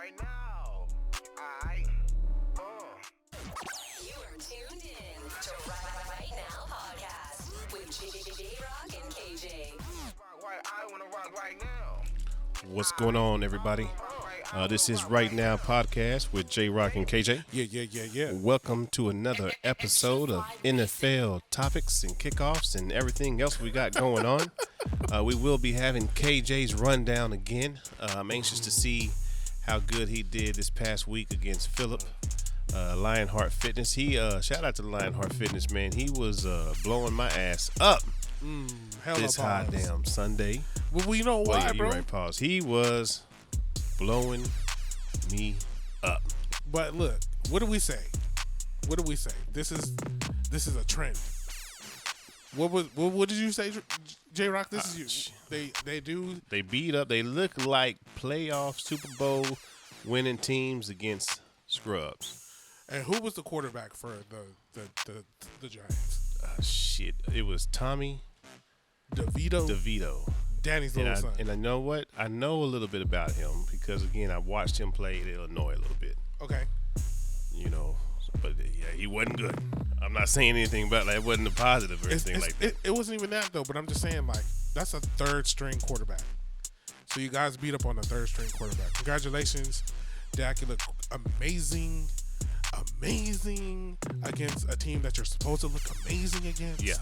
right now. Alright. You are tuned in to Right Now Podcast with J-Rock and KJ. I wanna rock right now. What's going on, everybody? This is Right Now Podcast with J-Rock and KJ. Yeah. Welcome to another episode of NFL topics and kickoffs and everything else we got going on. We will be having KJ's rundown again. I'm anxious to see how good he did this past week against Phillip. Lionheart Fitness. Shout out to Lionheart Fitness, man. He was blowing my ass up this hot damn Sunday. Well, you know why, bro? Right, pause. He was blowing me up. But look, what do we say? This is a trend. What did you say, J-Rock? This is you. They beat up. They look like playoff Super Bowl winning teams against scrubs. And who was the quarterback for the Giants? Shit, it was Tommy DeVito. Danny's little son. And I know what? I know a little bit about him because, again, I watched him play at Illinois a little bit. Okay. You know, but yeah, he wasn't good. I'm not saying anything about like it wasn't a positive or anything like that. It wasn't even that, though, but I'm just saying, like, that's a third-string quarterback. So you guys beat up on a third-string quarterback. Congratulations, Dak. You look amazing against a team that you're supposed to look amazing against. Yeah.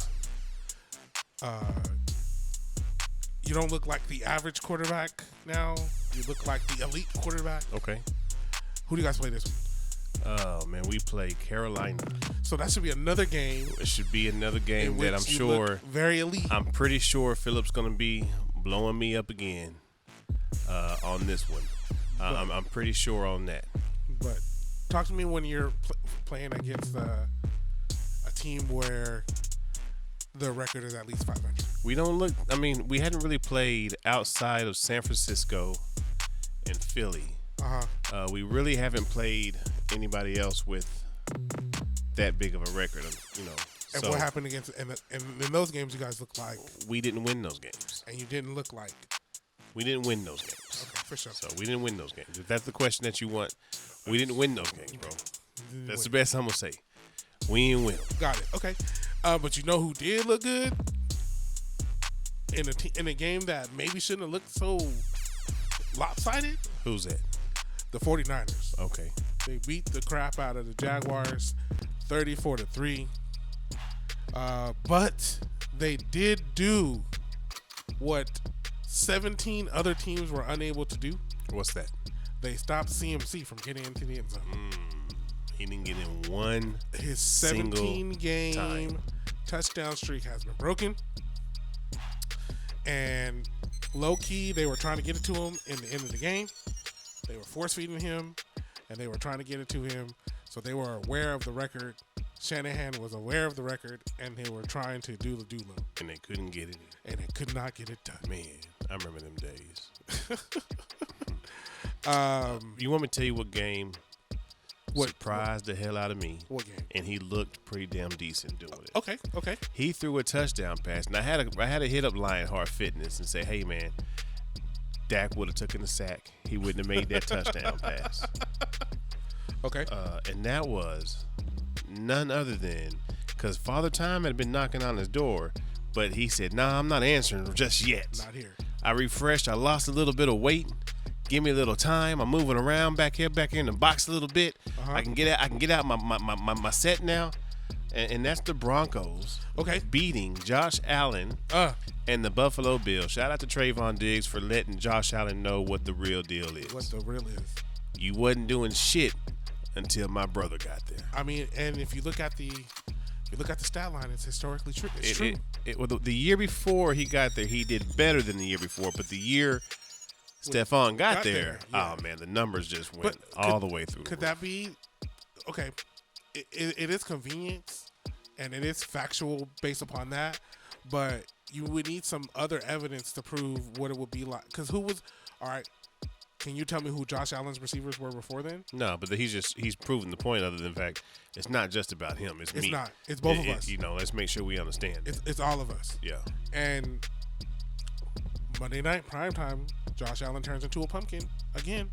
You don't look like the average quarterback now. You look like the elite quarterback. Okay. Who do you guys play this week? Oh, man, we play Carolina. So that should be another game. It should be another game that I'm sure. Very elite. I'm pretty sure Phillip's going to be blowing me up again on this one. I'm pretty sure on that. But talk to me when you're playing against a team where the record is at least 500. We don't look. I mean, we hadn't really played outside of San Francisco and Philly. We really haven't played anybody else with that big of a record, you know. And what happened against and in those games? You guys look like we didn't win those games, and you didn't look like we didn't win those games. Okay, for sure. So we didn't win those games. If that's the question that you want, we didn't win those games, bro. That's the best I'm gonna say. We didn't win them. Got it. Okay. But you know who did look good in a game that maybe shouldn't have looked so lopsided? Who's that? The 49ers. Okay. They beat the crap out of the Jaguars 34-3. But they did do what 17 other teams were unable to do. What's that? They stopped CMC from getting into the end zone. He didn't get in one. His 17-game touchdown streak has been broken. And low-key, they were trying to get it to him in the end of the game. They were force-feeding him, and they were trying to get it to him. So they were aware of the record. Shanahan was aware of the record, and they were trying to do the do-lo. And they couldn't get it in. And they could not get it done. Man, I remember them days. You want me to tell you what game surprised the hell out of me? What game? And he looked pretty damn decent doing it. Okay. He threw a touchdown pass, and I had to hit up Lionheart Fitness and say, hey, man, Dak would have taken the sack. He wouldn't have made that touchdown pass. Okay. And that was none other than because Father Time had been knocking on his door, but he said, nah, I'm not answering just yet. Not here. I refreshed. I lost a little bit of weight. Give me a little time. I'm moving around back here in the box a little bit. I can get out my set now. And that's the Broncos beating Josh Allen and the Buffalo Bills. Shout out to Trayvon Diggs for letting Josh Allen know what the real deal is. What the real is. You wasn't doing shit until my brother got there. I mean, and if you look at the stat line, it's historically true. It's true. The year before he got there, he did better than the year before. But the year Stephon got there, yeah. Oh, man, the numbers just went all the way through. Could that be – okay, it is convenience, and it is factual based upon that, but you would need some other evidence to prove what it would be like. Because who was – all right, can you tell me who Josh Allen's receivers were before then? No, but he's proven the point other than the fact it's not just about him. It's me. It's not. It's both of us. You know, let's make sure we understand. It's all of us. Yeah. And Monday night primetime, Josh Allen turns into a pumpkin again.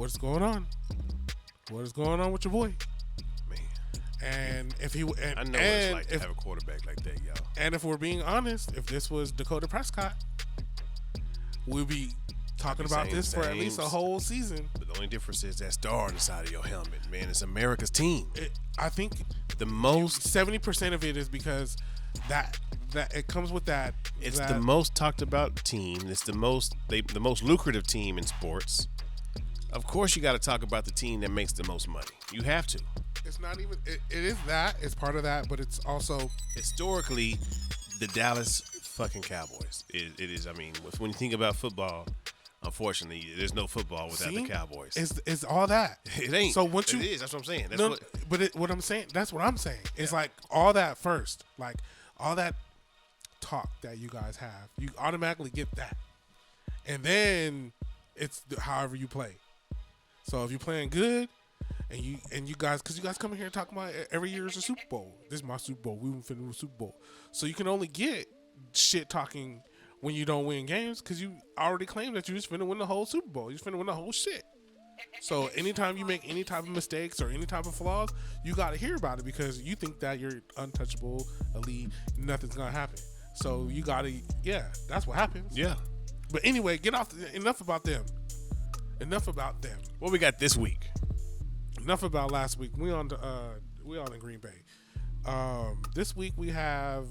what's going on? What is going on with your boy? Man, And if he and, I know what it's like to have a quarterback like that, y'all. and if we're being honest, if this was Dakota Prescott, we'd be talking about saying this for at least a whole season. But the only difference is that star on the side of your helmet, man. It's America's team. I think The most 70% of it is because that it comes with that. It's the most talked about team. It's the most lucrative team in sports. Of course, you got to talk about the team that makes the most money. You have to. It's not even. It is that. It's part of that, but it's also Historically, the Dallas fucking Cowboys. It is. I mean, when you think about football, unfortunately, there's no football without the Cowboys. It's all that. It ain't. So once you, it is. That's what I'm saying. That's no, what. but what I'm saying. That's what I'm saying. It's like all that first, like all that talk that you guys have. You automatically get that, and then it's however you play. So if you're playing good, and you guys, because you guys come in here and talk about every year is a Super Bowl. This is my Super Bowl. We finna win a Super Bowl. So you can only get shit talking when you don't win games because you already claimed that you just finna win the whole Super Bowl. You just finna win the whole shit. So anytime you make any type of mistakes or any type of flaws, you got to hear about it because you think that you're untouchable, elite, nothing's gonna happen. So you got to, that's what happens. Yeah. But anyway, enough about them. Enough about them. What we got this week? Enough about last week. We on in Green Bay. This week we have.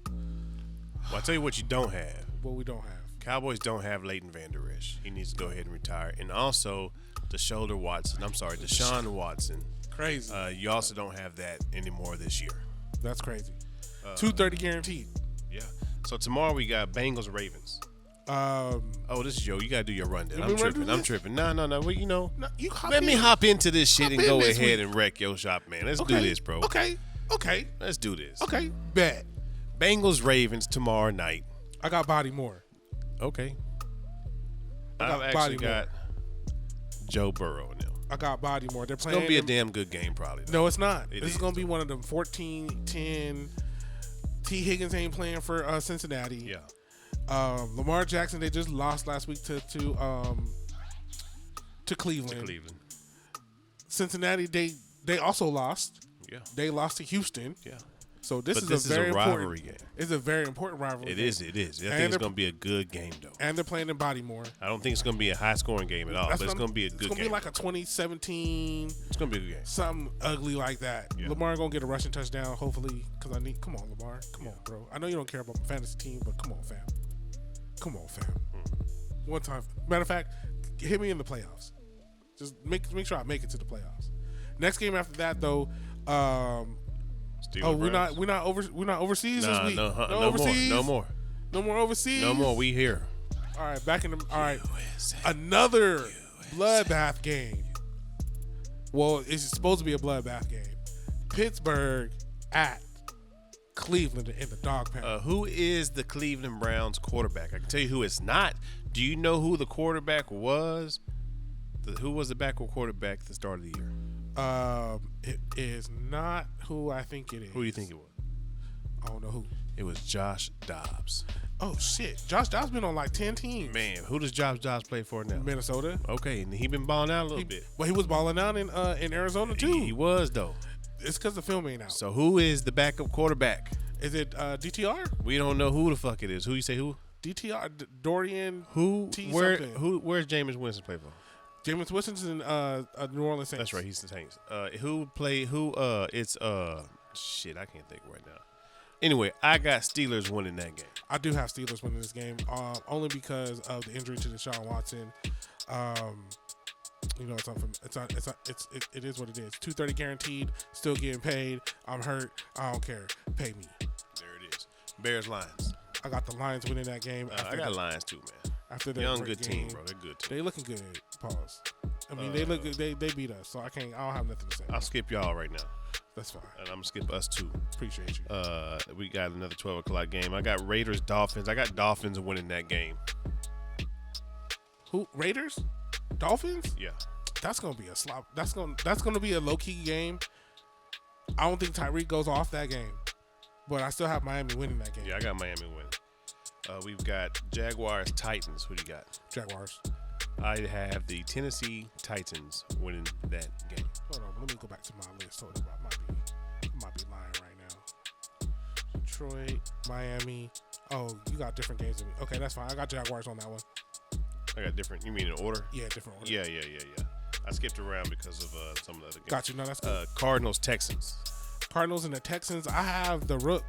Well, I'll tell you what you don't have. What we don't have. Cowboys don't have Leighton Vander Esch. He needs to go ahead and retire. And also, Deshaun Watson. Crazy. You also don't have that anymore this year. That's crazy. 230 guaranteed. Yeah. So tomorrow we got Bengals Ravens. This is Joe. You gotta do your rundown. I'm tripping. No. Well, No, let me hop into this shit and go ahead week. and wreck your shop, man. Let's do this, bro. Okay. Let's do this. Okay. Bet. Bengals Ravens tomorrow night. I got Body Moore. Okay. got I've actually Body got Joe Burrow now. I got Body Moore. They're It's playing. gonna be a damn good game, probably. No, it's not. It This is gonna be one of them 14-10. T. Higgins ain't playing for Cincinnati. Yeah. Lamar Jackson, they just lost last week to Cleveland. Cincinnati, they also lost. Yeah. They lost to Houston. Yeah. So this But is a very rivalry important game. It's a very important rivalry. It is. I think it's going to be a good game, though. And they're playing in Bodymore. I don't think it's going to be a high-scoring game at all, but it's going to be a good game. It's going to be like a 2017. It's going to be a good game. Something ugly like that. Yeah. Lamar going to get a rushing touchdown, hopefully, because come on, Lamar. Come on, bro. I know you don't care about my fantasy team, but come on, fam. One time. Matter of fact, hit me in the playoffs. Just make sure I make it to the playoffs. Next game after that, though, we're not overseas this week. No overseas. more. No more overseas. No more. We here. All right, back in the. All right, USA. another bloodbath game. Well, it's supposed to be a bloodbath game. Pittsburgh at Cleveland in the dog pound. Who is the Cleveland Browns quarterback? I can tell you who it's not. Do you know who the quarterback was? Who was the backup quarterback at the start of the year? It is not who I think it is. Who do you think it was? I don't know who. It was Josh Dobbs. Oh shit, Josh Dobbs been on like 10 teams. Man, who does Josh Dobbs play for now? Minnesota. Okay, and he been balling out a little bit. But he was balling out in Arizona too. He was though. It's because the film ain't out. So who is the backup quarterback? Is it DTR? We don't know who the fuck it is. Who you say who? DTR Dorian. Who? T Where? something. Who? Where's Jameis Winston play for? Jameis Winston's in New Orleans Saints. That's right. He's the Saints. Who play? Who? It's shit. I can't think right now. Anyway, I got Steelers winning that game. I do have Steelers winning this game, only because of the injury to Deshaun Watson. It is what it is. 230 guaranteed, still getting paid. I'm hurt. I don't care. Pay me. There it is. Bears Lions. I got the Lions winning that game. I got Lions too, man. After that Young great good game. team, bro. They're good team. They looking good. Pause. I mean, they look good. They beat us, so I don't have nothing to say. I'll skip y'all right now. That's fine. And I'm gonna skip us too. Appreciate you. We got another 12 o'clock game. I got Raiders Dolphins. I got Dolphins winning that game. Who? Raiders? Dolphins? Yeah. That's gonna be a slop. That's gonna be a low key game. I don't think Tyreek goes off that game, but I still have Miami winning that game. Yeah, I got Miami winning. We've got Jaguars Titans. Who do you got? Jaguars. I have the Tennessee Titans winning that game. Hold on, let me go back to my list. Hold on, I might be lying right now. Detroit, Miami. Oh, you got different games than me. Okay, that's fine. I got Jaguars on that one. I got different. You mean in order? Yeah, different order. Yeah. I skipped around because of some of the other games. Got you. No, that's good. Cardinals, Texans. Cardinals and the Texans. I have the Rook.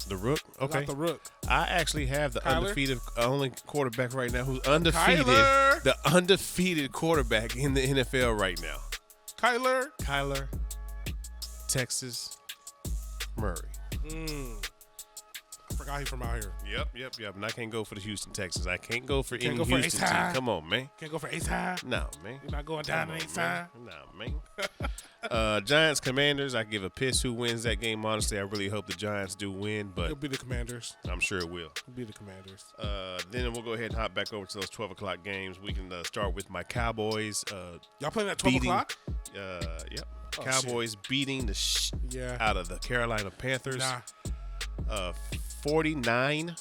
The Rook? Okay. I got the Rook. I actually have the Kyler? undefeated only quarterback right now who's undefeated. Kyler! The undefeated quarterback in the NFL right now. Kyler. Texas, Murray. I forgot he's from out here. Yep. And I can't go for the Houston Texans. I can't go for any go for Houston Ace High? team. Come on, man. Can't go for ace high. No, man. You're not going down Come in on, ace high. man. Nah, man. Giants, Commanders. I give a piss who wins that game. Honestly, I really hope the Giants do win, but It'll be the Commanders. I'm sure it will. It'll be the Commanders. Then we'll go ahead and hop back over to those 12 o'clock games. We can start with my Cowboys. Y'all playing at 12 o'clock? Yep. Oh, Cowboys beating the out of the Carolina Panthers. 49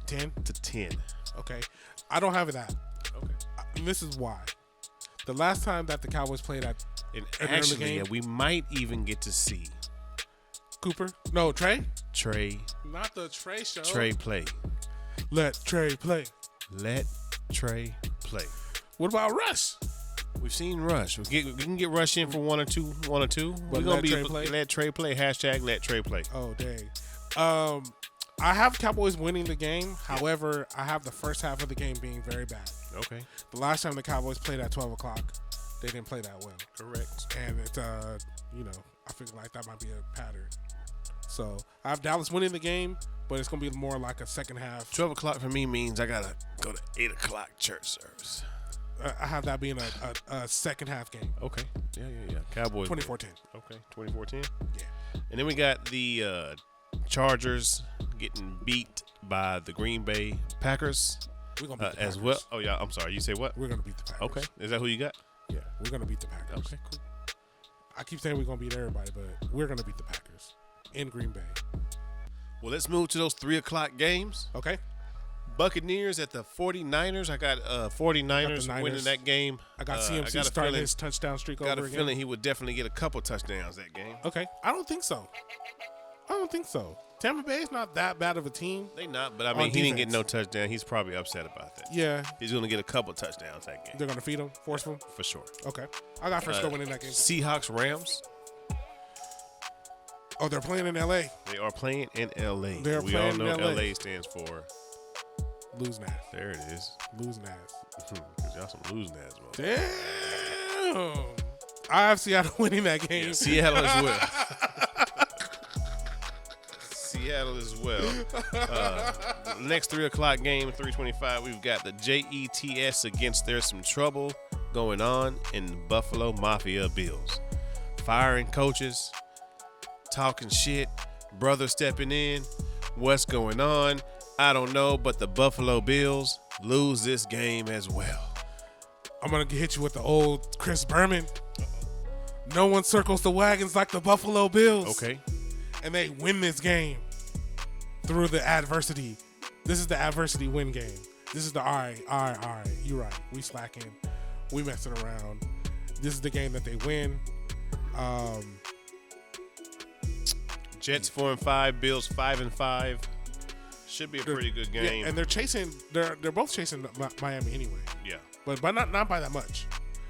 10 to 10. Okay. I don't have that. Okay. And this is why. The last time that the Cowboys played at And an early actually, game, we might even get to see Cooper? No, Trey? Trey Not the Trey show. play. Let Trey play. Let Trey play. What about Rush? We've seen Rush. We can get Rush in for one or two. But We're let gonna be Trey play? let Trey play. Hashtag let Trey play. Oh, dang. I have Cowboys winning the game. However, I have the first half of the game being very bad. Okay. The last time the Cowboys played at 12 o'clock, they didn't play that well. Correct. And it's, I feel like that might be a pattern. So I have Dallas winning the game, but it's going to be more like a second half. 12 o'clock for me means I gotta go to 8 o'clock church service. I have that being a second half game. Okay. Yeah. Cowboys. 24-10. Okay. 24-10. Yeah. And then we got the Chargers getting beat by the Green Bay Packers We're going to beat the as Packers. well. Oh, yeah. I'm sorry. You say what? We're going to beat the Packers. Okay. Is that who you got? Yeah, we're going to beat the Packers. Okay, cool. I keep saying we're going to beat everybody, but we're going to beat the Packers in Green Bay. Well, let's move to those 3 o'clock games. Okay? Buccaneers at the 49ers. I got 49ers Niners. winning that game. I got CMC I got a starting feeling- his touchdown streak Got over a again. feeling he would definitely get a couple touchdowns that game. Okay. I don't think so. Tampa Bay is not that bad of a team. They not, but I On mean, he didn't get defense. no touchdown. He's probably upset about that. Yeah. He's going to get a couple touchdowns that game. They're going to feed him, force him. For sure. Okay. I got Frisco winning that game. Seahawks, Rams. Oh, they're playing in L.A. They are playing in L.A. They're we playing all know in LA. L.A. stands for. Losing ass. There it is. Losing ass. Y'all some losing ass, bro. Damn. I have Seattle winning that game. Yeah, Seattle as well. Seattle as well. Next 3 o'clock game, 3:25. We've got the Jets against There's Some Trouble going on in the Buffalo Mafia Bills. Firing coaches, talking shit, brother stepping in. What's going on? I don't know, but the Buffalo Bills lose this game as well. I'm going to hit you with the old Chris Berman. No one circles the wagons like the Buffalo Bills. Okay. And they win this game through the adversity. This is the adversity win game. This is the all right. You're right. We slacking. We messing around. This is the game that they win. Jets 4-5, Bills 5-5. Should be a pretty good game. Yeah, and they're both chasing Miami anyway. Yeah. But not by that much.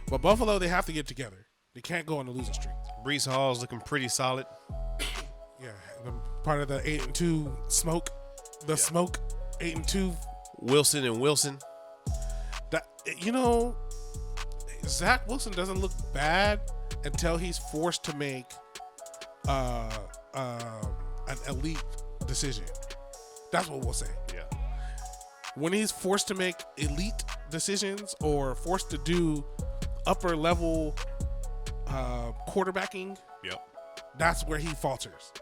But Buffalo, they have to get together. They can't go on the losing streak. Brees Hall's looking pretty solid. Yeah, part of the 8-2 smoke. The smoke 8-2. Wilson and Wilson. That Zach Wilson doesn't look bad until he's forced to make an elite decision. That's what we'll say. Yeah. When he's forced to make elite decisions or forced to do upper level quarterbacking, Yep. that's where he falters.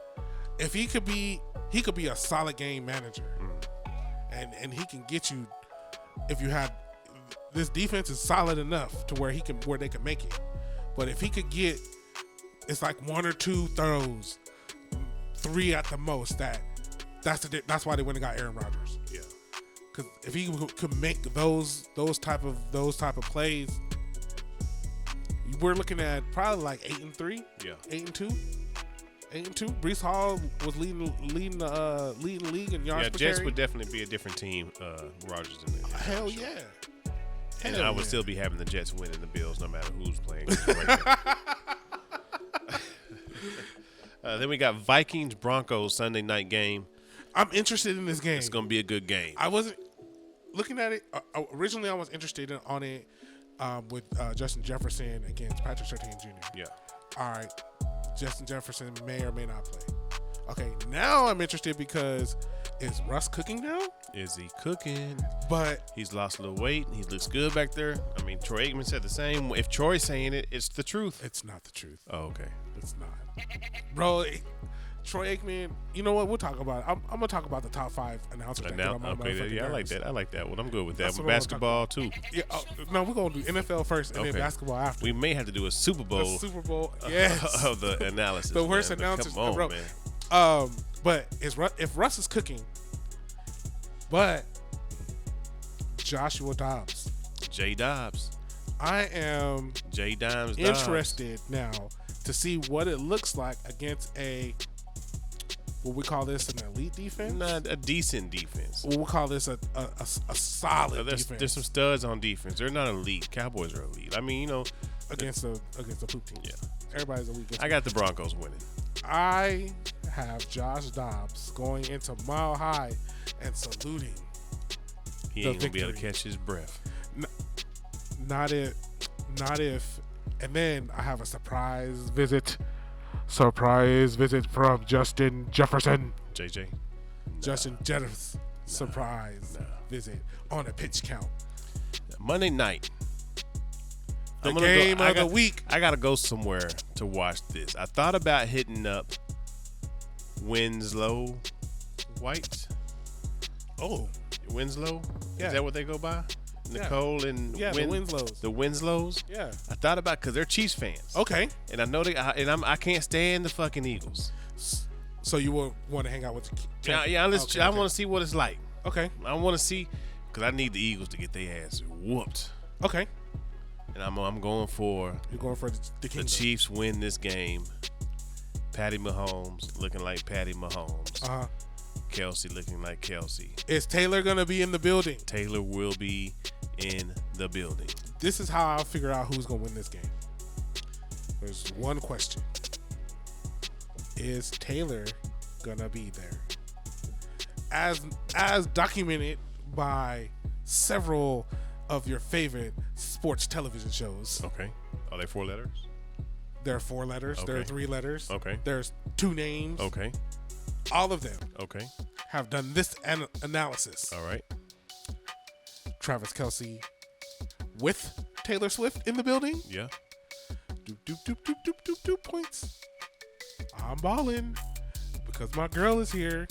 If he could be a solid game manager, and he can get you. If you had this defense is solid enough to where they can make it, but if he could get, it's like 1 or 2 throws, 3 at the most. That's why they went and got Aaron Rodgers. Yeah. Because if he could make those type of plays, we're looking at probably like 8-3. Yeah. 8-2. 8-2. Brees Hall was leading the league in yards per Jets carry. would definitely be a different team. Rodgers in there. Hell yeah. And Hell I would yeah. still be having the Jets winning the Bills no matter who's playing. Then we got Vikings Broncos Sunday night game. I'm interested in this game. It's gonna be a good game. I wasn't looking at it originally. I was interested on it with Justin Jefferson against Patrick Surtain Jr. Yeah. All right, Justin Jefferson may or may not play. Okay, now I'm interested because is Russ cooking now? Is he cooking? But He's lost a little weight. He looks good back there. I mean, Troy Aikman said the same. If Troy's saying it, it's the truth. it's not the truth. Oh, okay. It's not, bro. Troy Aikman. You know what? We'll talk about it. I'm gonna talk about the top 5 announcers. that Now, get on my okay, motherfucking yeah, I like nerves. that. I like that one. I'm good with that. That's With what I'm basketball too. Yeah. No, we're gonna do NFL first and then Okay. basketball after. We may have to do a Super The Bowl Super Bowl. Yes. of the analysis. The worst man. announcers Come on, bro. man. But if Russ is cooking, but Joshua Dobbs, J. Dobbs. I am J. Dimes. interested now to see what it looks like against what we call this an elite defense. Not a decent defense. We'll call this a solid There's defense some studs on defense. They're not elite. Cowboys are elite. I mean, against the poop team. Yeah. Everybody's elite. I got the Broncos winning. I have Josh Dobbs going into Mile High and saluting. He The ain't gonna be able to victory. catch his breath. Not if. And then I have a surprise visit from Justin Jefferson. JJ. Justin Jefferson surprise visit on a pitch count. Monday night. The I'm gonna game go, of the week. I gotta go somewhere to watch this. I thought about hitting up Winslow White. Oh, Winslow? Yeah. Is that what they go by? Yeah. Nicole and yeah, the Winslows. The Winslows. Yeah. I thought about because they're Chiefs fans. Okay. And I know I can't stand the fucking Eagles. So you will want to hang out with the I want Okay. to see what it's like. Okay. I want to see because I need the Eagles to get their ass whooped. Okay. And I'm going for You're going for the the kingdom. Chiefs win this game. Patty Mahomes looking like Patty Mahomes. Uh-huh. Kelsey looking like Kelsey. Is Taylor going to be in the building? Taylor will be in the building. This is how I'll figure out who's going to win this game. There's one question. Is Taylor going to be there? As documented by several of your favorite sports television shows. Okay. Are they 4 letters? There are 4 letters. There are Okay. 3 letters. Okay. There's 2 names. Okay. All of them Okay. have done this analysis. All right. Travis Kelce with Taylor Swift in the building. Yeah. Doop, doop, doop, doop, doop, doop, doop points. I'm balling because my girl is here.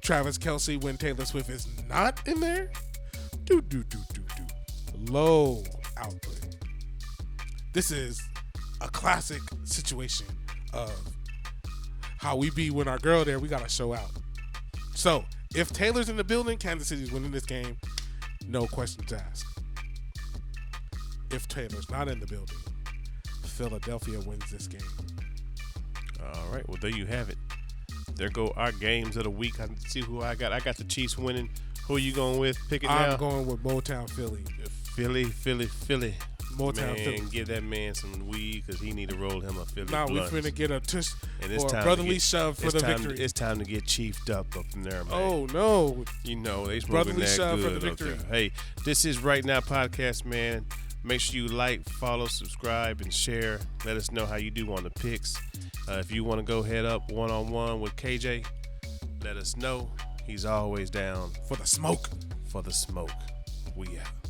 Travis Kelce when Taylor Swift is not in there. Do, do, do, do, do. Low output. This is a classic situation of how we be when our girl there, we got to show out. So, if Taylor's in the building, Kansas City's winning this game. No questions asked. If Taylor's not in the building, Philadelphia wins this game. All right. Well, there you have it. There go our games of the week. I can see who I got. I got the Chiefs winning. Who are you going with? Pick it now. I'm going with Motown Philly. Philly. Motown Man, Philly. give that man some weed because he need to roll him a Philly Now we blunt. finna get a tush And it's or a time to brotherly get- shove for the victory. It's time to get chiefed up in there, man. Oh no! You know, they smoking Brotherly that shove for good the up there. victory. Hey, this is Right Now Podcast, man. Make sure you like, follow, subscribe, and share. Let us know how you do on the picks. If you want to go head up one-on-one with KJ, let us know. He's always down For the smoke. for the smoke. We out.